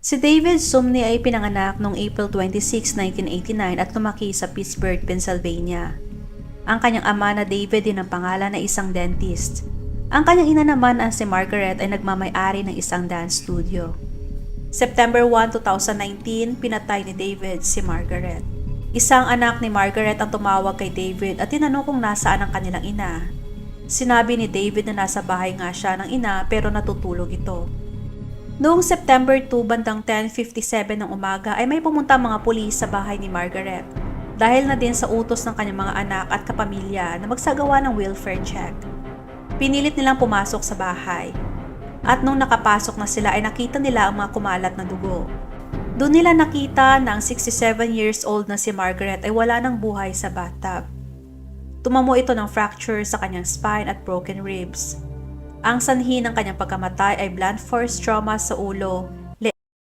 Si David Sumney ay pinanganak noong April 26, 1989 at lumaki sa Pittsburgh, Pennsylvania. Ang kanyang ama na David din ang pangalan na isang dentist. Ang kanyang ina naman ang si Margaret ay nagmamay-ari ng isang dance studio. September 1, 2019, pinatay ni David si Margaret. Isang anak ni Margaret ang tumawag kay David at tinanong kung nasaan ang kanilang ina. Sinabi ni David na nasa bahay nga siya ng ina pero natutulog ito. Noong September 2 bandang 10:57 ng umaga ay may pumunta mga pulis sa bahay ni Margaret dahil na din sa utos ng kanyang mga anak at kapamilya na magsagawa ng welfare check. Pinilit nilang pumasok sa bahay at nung nakapasok na sila ay nakita nila ang mga kumalat na dugo. Doon nila nakita na ang 67 years old na si Margaret ay wala ng buhay sa bathtub. Tumamo ito ng fracture sa kanyang spine at broken ribs. Ang sanhi ng kanyang pagkamatay ay blunt force trauma sa ulo